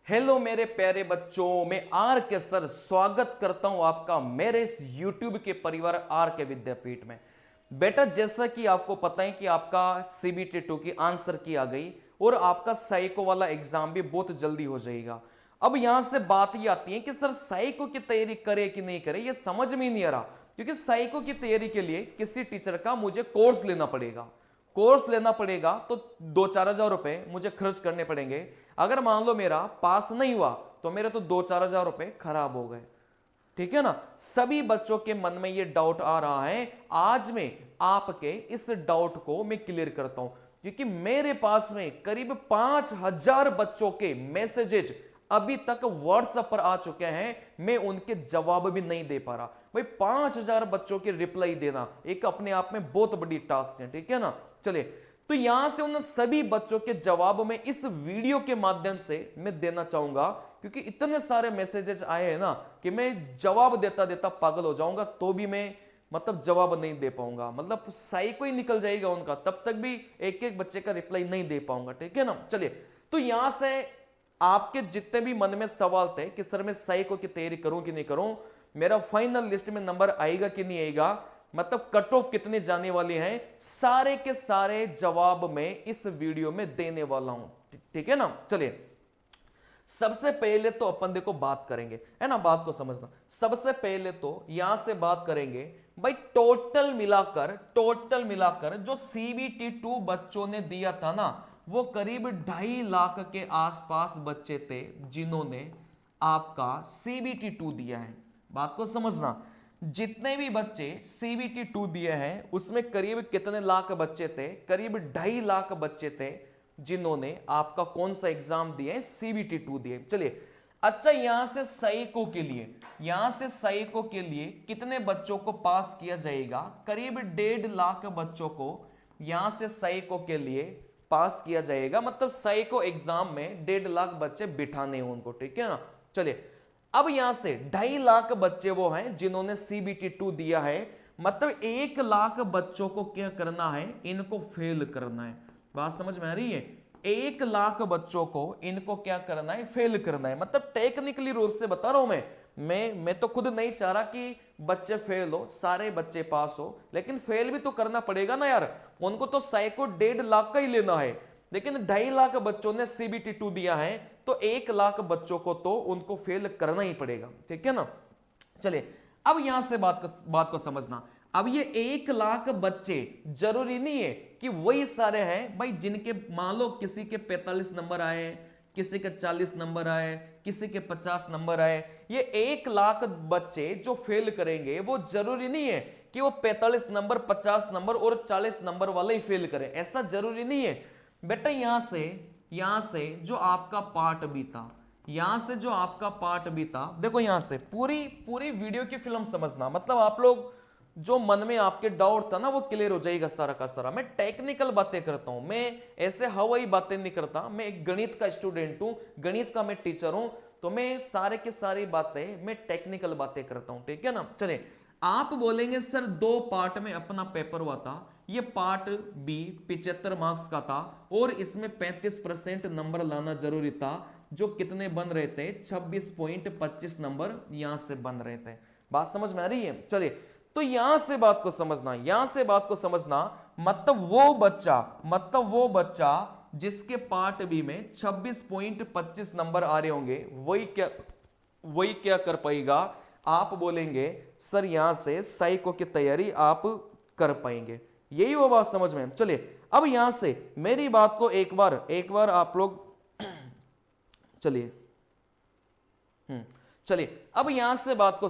Hello मेरे प्यारे बच्चों, मैं आर के सर स्वागत करता हूं आपका मेरे इस यूट्यूब के परिवार आर के विद्यापीठ में। बेटा, जैसा कि आपको पता है कि आपका सीबीटी 2 की आंसर की आ गई और आपका साइको वाला एग्जाम भी बहुत जल्दी हो जाएगा। अब यहां से बात ये आती है कि सर साइको की तैयारी करे कि नहीं करे, ये समझ में नहीं आ रहा, क्योंकि साइको की तैयारी के लिए किसी टीचर का मुझे कोर्स लेना पड़ेगा। कोर्स लेना पड़ेगा तो 2-4 हजार रुपए मुझे खर्च करने पड़ेंगे। अगर मान लो मेरा पास नहीं हुआ तो मेरे तो 2-4 हजार रुपए खराब हो गए। ठीक है ना। सभी बच्चों के मन में ये डाउट आ रहा है। आज मैं आपके इस डाउट को मैं क्लियर करता हूं, क्योंकि मेरे पास में करीब 5,000 बच्चों के मैसेजेज अभी तक व्हाट्सएप पर आ चुके हैं। मैं उनके जवाब भी नहीं दे पा रहा। भाई, 5,000 बच्चों के रिप्लाई देना एक अपने आप में बहुत बड़ी टास्क है। ठीक है ना। चलिए, तो यहां से उन सभी बच्चों के जवाब में इस वीडियो के माध्यम से मैं देना चाहूंगा, क्योंकि इतने सारे मैसेजेस आए हैं ना कि मैं जवाब देता देता पागल हो जाऊंगा, तो भी मैं जवाब नहीं दे पाऊंगा। साइको ही निकल जाएगा उनका, तब तक भी एक एक बच्चे का रिप्लाई नहीं दे पाऊंगा। ठीक है ना। चलिए, तो यहां से आपके जितने भी मन में सवाल थे कि सर मैं साइको की तैयारी करूं कि नहीं करूं, मेरा फाइनल लिस्ट में नंबर आएगा कि नहीं आएगा, कट ऑफ कितने जाने वाले हैं, सारे के सारे जवाब मैं इस वीडियो में देने वाला हूं। ठीक है ना। चलिए, सबसे पहले तो अपन देखो बात करेंगे, है ना, बात को समझना। सबसे पहले तो यहां से बात करेंगे भाई, टोटल मिलाकर जो सीबीटी 2 बच्चों ने दिया था ना, वो करीब 2.5 लाख के आसपास बच्चे थे जिन्होंने आपका सीबीटी 2 दिया है। बात को समझना, जितने भी बच्चे सीबीटी 2 दिए हैं उसमें करीब कितने लाख बच्चे थे, करीब 2.5 लाख बच्चे थे जिन्होंने आपका कौन सा एग्जाम दिया, सीबीटी 2 दिए। चलिए, अच्छा, यहां से साइको के लिए कितने बच्चों को पास किया जाएगा, करीब 1.5 लाख बच्चों को यहां से साइको के लिए पास किया जाएगा। साइको एग्जाम में 1.5 लाख बच्चे बिठाने हैं उनको। ठीक है ना। चलिए, अब यहां से 2.5 लाख बच्चे वो हैं जिन्होंने सीबीटी 2 दिया है। 1 लाख बच्चों को क्या करना है, इनको फेल करना है। बात समझ में आ रही है। 1 लाख बच्चों को इनको क्या करना है, फेल करना है। टेक्निकली रूप से बता रहा हूं मैं तो खुद नहीं चाह रहा कि बच्चे फेल हो, सारे बच्चे पास हो, लेकिन फेल भी तो करना पड़ेगा ना यार। उनको तो साइको 1.5 लाख का ही लेना है, लेकिन 2.5 लाख बच्चों ने सीबीटी 2 दिया है, तो 1 लाख बच्चों को तो उनको फेल करना ही पड़ेगा। ठीक है ना। चलिए, अब यहां से बात को समझना। अब ये 1 लाख बच्चे जरूरी नहीं है कि वही सारे हैं भाई, जिनके मान लो किसी के 45 नंबर आए, किसी के 40 नंबर आए, किसी के 50 नंबर आए। ये 1 लाख बच्चे जो फेल करेंगे वो जरूरी नहीं है कि वो 45 नंबर, 50 नंबर और 40 नंबर वाले ही फेल करें, ऐसा जरूरी नहीं है बेटा। यहां से जो आपका पार्ट बीता, देखो, यहां से पूरी पूरी वीडियो की फिल्म समझना। आप लोग जो मन में आपके डाउट था ना, वो क्लियर हो जाएगा सारा का सारा। मैं टेक्निकल बातें करता हूं, मैं ऐसे हवाई बातें नहीं करता। मैं एक गणित का स्टूडेंट हूं, गणित का मैं टीचर हूं, तो मैं सारे की सारी बातें, मैं टेक्निकल बातें करता हूं। ठीक है ना। चलिए, आप बोलेंगे सर 2 पार्ट में अपना पेपर हुआ था, ये पार्ट बी 75 मार्क्स का था और इसमें 35% नंबर लाना जरूरी था, जो कितने बन रहे थे, 26.25 नंबर यहां से बन रहे थे। बात समझ में आ रही है। चलिए, तो यहां से बात को समझना, वो बच्चा जिसके पार्ट बी में 26.25 नंबर आ रहे होंगे, वही क्या कर पाएगा, आप बोलेंगे सर यहां से साइको की तैयारी आप कर पाएंगे। यही वो बात समझ में। चलिए, अब यहां से मेरी बात को एक बार आप लोग चलिए अब यहां से बात को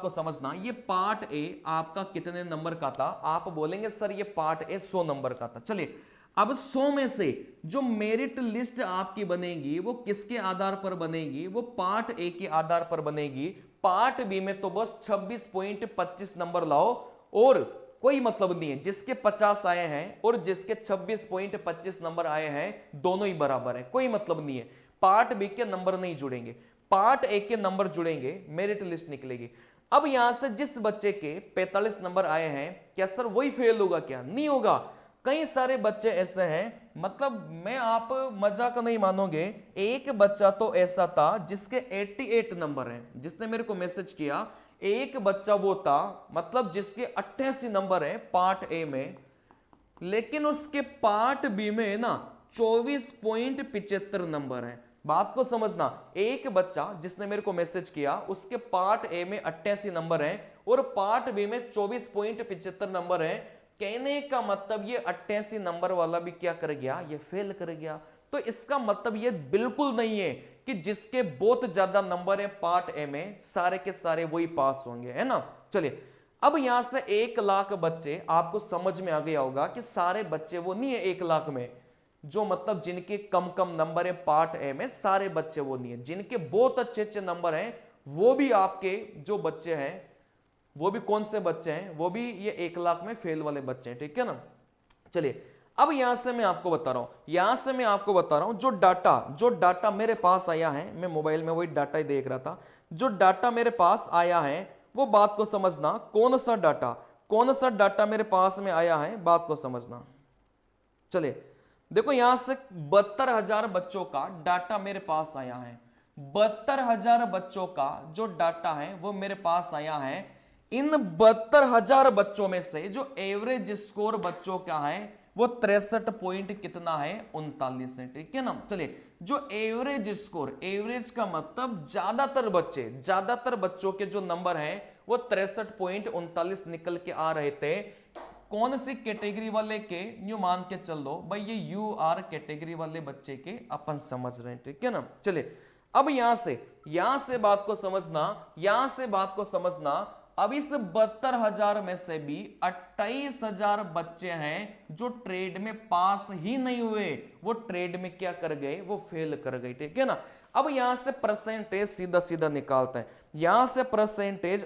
समझना, ये पार्ट ए आपका कितने नंबर का था, आप बोलेंगे सर ये पार्ट ए 100 नंबर का था। चलिए, अब 100 में से जो मेरिट लिस्ट आपकी बनेगी वो किसके आधार पर बनेगी, वो पार्ट ए के आधार पर बनेगी। पार्ट बी में तो बस 26.25 नंबर लाओ, और कोई मतलब नहीं है, जिसके 50 आए हैं और जिसके 26.25 नंबर आए हैं दोनों ही बराबर है, कोई मतलब नहीं है। पार्ट बी के नंबर नहीं जुड़ेंगे, पार्ट ए के नंबर जुड़ेंगे, मेरिट लिस्ट निकलेगी। अब यहां से जिस बच्चे के 45 नंबर आए हैं, क्या सर वही फेल होगा, क्या नहीं होगा। कई सारे बच्चे ऐसे हैं, मतलब मैं आप मजाक नहीं मानोगे, एक बच्चा तो ऐसा था जिसके 88 नंबर हैं, जिसने मेरे को मैसेज किया, एक बच्चा वो था मतलब जिसके 88 नंबर हैं पार्ट ए में, लेकिन उसके पार्ट बी में ना 24.75 नंबर है। बात को समझना, एक बच्चा जिसने मेरे को मैसेज किया उसके पार्ट ए में 88 नंबर है और पार्ट बी में 24.75 नंबर है। कहने का मतलब ये 88 नंबर वाला भी क्या कर गया, ये फेल कर गया। तो इसका मतलब ये बिल्कुल नहीं है कि जिसके बहुत ज्यादा नंबर है पार्ट ए में सारे के सारे वही पास होंगे, है ना। चलिए अब यहां से 1 लाख बच्चे, आपको समझ में आ गया होगा कि सारे बच्चे वो नहीं है 1 लाख में, जो मतलब जिनके कम कम नंबर है पार्ट ए में, सारे बच्चे वो नहीं है। जिनके बहुत अच्छे अच्छे नंबर हैं वो भी आपके जो बच्चे हैं, वो भी कौन से बच्चे हैं, वो भी ये 1 लाख में फेल वाले बच्चे हैं, ठीक है ना। चलिए अब यहां से मैं आपको बता रहा हूं, जो डाटा मेरे पास आया है, मैं मोबाइल में वही डाटा ही देख रहा था, जो डाटा मेरे पास आया है वो बात को समझना, कौन सा डाटा मेरे पास में आया है, बात को समझना। चलिए देखो यहां से 72,000 बच्चों का डाटा मेरे पास आया है, 72,000 बच्चों का जो डाटा है वो मेरे पास आया है। इन 72,000 बच्चों में से जो एवरेज स्कोर बच्चों का है वो 63 पॉइंट कितना है, 39 है, ठीक है ना। चलिए जो एवरेज स्कोर, एवरेज का मतलब ज्यादातर बच्चों के जो नंबर है वो 63.39 निकल के आ रहे थे। कौन सी कैटेगरी वाले के, यूं मान के चल दो भाई ये यू आर कैटेगरी वाले बच्चे के अपन समझ रहे हैं, ठीक है ना। चलिए अब यहां से बात को समझना, अब इस 72,000 में से भी 28,000 बच्चे हैं जो ट्रेड में पास ही नहीं हुए, वो ट्रेड में क्या कर गए, वो फेल कर गए, ठीक है ना। अब यहां से परसेंटेज सीधा सीधा निकालते हैं,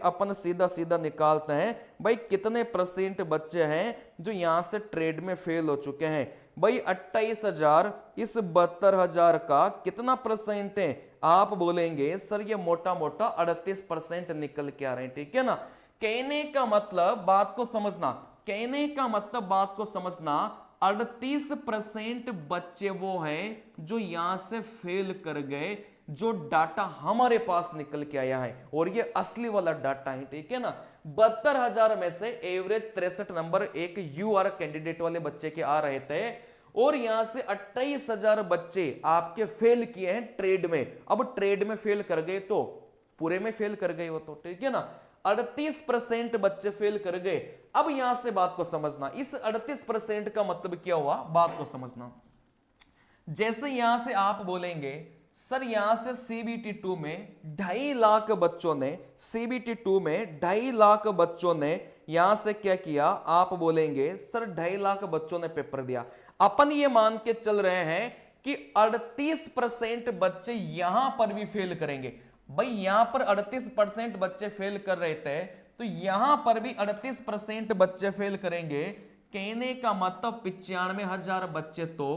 अपन सीधा निकालते हैं भाई कितने परसेंट बच्चे हैं जो यहां से ट्रेड में फेल हो चुके हैं। भाई 28,000 इस 72,000 का कितना परसेंट है, आप बोलेंगे सर ये मोटा मोटा 38% निकल के आ रहे हैं, ठीक है ना। कहने का मतलब बात को समझना 38% बच्चे वो हैं जो यहां से फेल कर गए, जो डाटा हमारे पास निकल के आया है और ये असली वाला डाटा है, ठीक है ना। 72,000 में से एवरेज 63 नंबर एक यूआर कैंडिडेट वाले बच्चे के आ रहे थे और यहां से 28,000 बच्चे आपके फेल किए हैं ट्रेड में। अब ट्रेड में फेल कर गए तो पूरे में फेल कर गए वो तो, ठीक है ना। 38% बच्चे फेल कर गए। अब यहां से बात को समझना, इस 38% का मतलब क्या हुआ, बात को समझना। जैसे यहां से आप बोलेंगे सर यहां से CBT 2 में 2.5 लाख बच्चों ने, CBT 2 में 2.5 लाख बच्चों ने यहां से क्या किया, आप बोलेंगे सर 2.5 लाख बच्चों ने पेपर दिया। अपन ये मान के चल रहे हैं कि 38% बच्चे यहां पर भी फेल करेंगे। भाई यहां पर 38% बच्चे फेल कर रहे थे तो यहां पर भी 38% बच्चे फेल करेंगे। कहने का मतलब 95,000 बच्चे तो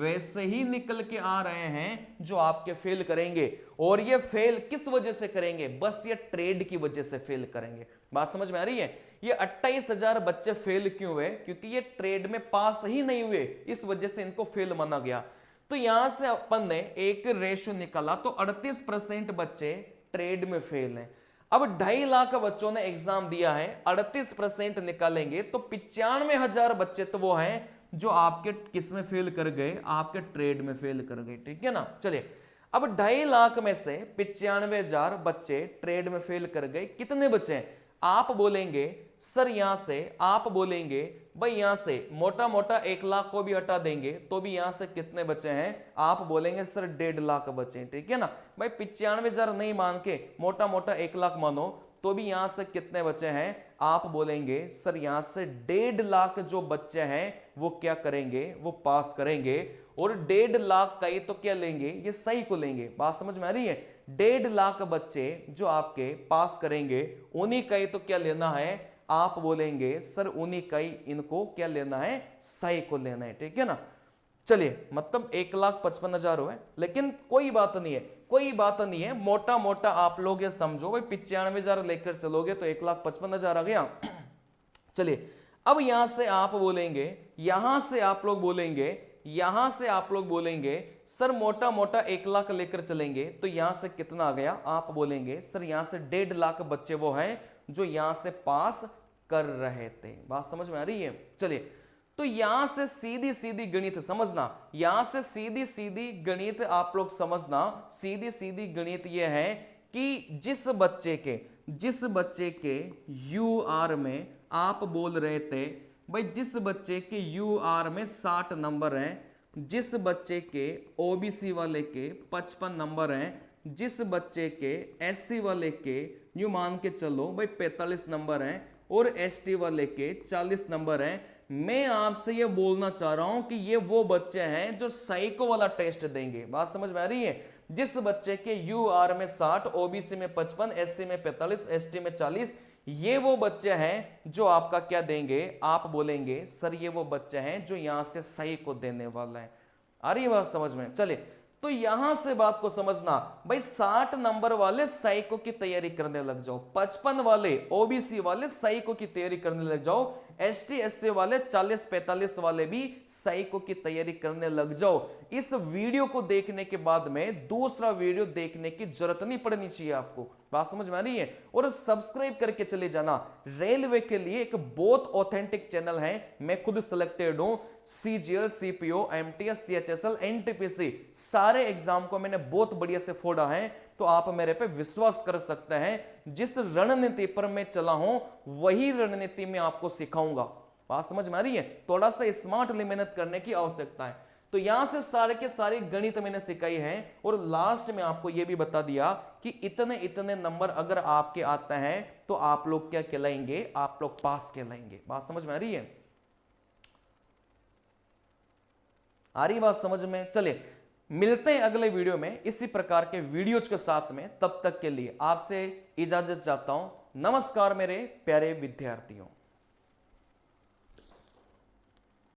वैसे ही निकल के आ रहे हैं जो आपके फेल करेंगे। और ये फेल किस वजह से करेंगे, बस ये ट्रेड की वजह से फेल करेंगे। बात समझ में आ रही है। ये 28,000 बच्चे फेल क्यों हुए, क्योंकि ये ट्रेड में पास ही नहीं हुए, इस वजह से इनको फेल माना गया। तो यहां से अपन ने एक रेशियो निकाला तो 38% बच्चे ट्रेड में फेल हैं। अब 2.5 लाख बच्चों ने एग्जाम दिया है, 38% निकालेंगे तो 95,000 बच्चे तो वो हैं जो आपके किस में फेल कर गए, आपके ट्रेड में फेल कर गए, ठीक है ना। चलिए अब 2.5 लाख में से 95,000 बच्चे ट्रेड में फेल कर गए, कितने बचे हैं, आप बोलेंगे सर यहां से, आप बोलेंगे भाई यहां से मोटा मोटा 1 लाख को भी हटा देंगे तो भी यहां से कितने बचे हैं, आप बोलेंगे सर 1.5 लाख बचे हैं, ठीक है ना। भाई 95,000 नहीं मान के मोटा मोटा 1 लाख मानो तो भी यहां से कितने बचे हैं, आप बोलेंगे सर यहां से 1.5 लाख जो बच्चे हैं वो क्या करेंगे, वो पास करेंगे। और 1.5 लाख का ही तो क्या लेंगे, ये सही को लेंगे। बात समझ में आ रही है। 1.5 लाख बच्चे जो आपके पास करेंगे उन्हीं का ही तो क्या लेना है, आप बोलेंगे सर उन्हीं का ही इनको क्या लेना है, सही को लेना है, ठीक है ना। चलिए मतलब 1,55,000 हुए, लेकिन कोई बात नहीं है, मोटा मोटा आप लोग ये समझो भाई 95,000 लेकर चलोगे तो 1,55,000 आ गया। चलिए अब यहां से आप बोलेंगे, यहां से आप लोग बोलेंगे, यहां से आप लोग बोलेंगे सर मोटा मोटा 1 लाख लेकर चलेंगे तो यहां से कितना आ गया, आप बोलेंगे सर यहां से 1.5 लाख बच्चे वो हैं जो यहां से पास कर रहे थे। बात समझ में आ रही है? चलिए, तो यहां से सीधी सीधी गणित समझना, यहां से सीधी सीधी गणित आप लोग समझना, सीधी सीधी गणित यह है कि जिस बच्चे के यूआर में आप बोल रहे थे भाई, जिस बच्चे के यूआर में 60 नंबर हैं, जिस बच्चे के ओबीसी वाले के 55 नंबर हैं, जिस बच्चे के एससी वाले के यूं मान के चलो भाई 45 नंबर हैं और एसटी वाले के 40 नंबर हैं, मैं आपसे ये बोलना चाह रहा हूं कि ये वो बच्चे हैं जो साइको वाला टेस्ट देंगे। बात समझ में आ रही है? जिस बच्चे के यूआर में 60, ओबीसी में 55, एससी में 45, एसटी में 40, ये वो बच्चे हैं जो आपका क्या देंगे, आप बोलेंगे सर ये वो बच्चे हैं जो यहां से सही को देने वाला है। आ रही है बात समझ में? चलिए, तो यहां से बात को समझना भाई, 60 नंबर वाले साइको की तैयारी करने लग जाओ, 55 वाले ओबीसी वाले साइको की तैयारी करने लग जाओ, एसटी एससी वाले 40-45 वाले भी साइको की तैयारी करने लग जाओ। इस वीडियो को देखने के बाद में दूसरा वीडियो देखने की जरूरत नहीं पड़नी चाहिए आपको। बात समझ में आ रही है? और सब्सक्राइब करके चले जाना। रेलवे के लिए एक बहुत ऑथेंटिक चैनल है, मैं खुद सिलेक्टेड हूं, CGL, CPO, MTS, CHSL, NTPC सारे एग्जाम को मैंने बहुत बढ़िया से फोड़ा है, तो आप मेरे पे विश्वास कर सकते हैं। जिस रणनीति पर मैं चला हूं वही रणनीति मैं आपको सिखाऊंगा। बात समझ में आ रही है? थोड़ा सा स्मार्टली मेहनत करने की आवश्यकता है। तो यहां से सारे के सारे गणित मैंने सिखाई है और लास्ट में आपको यह भी बता दिया कि इतने इतने नंबर अगर आपके आते हैं तो आप लोग क्या कहलाएंगे, आप लोग पास कहलाएंगे। बात समझ में आ रही है? आ रही बात समझ में? चलिए, मिलते हैं अगले वीडियो में इसी प्रकार के वीडियोज के साथ में। तब तक के लिए आपसे इजाजत चाहता हूं। नमस्कार मेरे प्यारे विद्यार्थियों।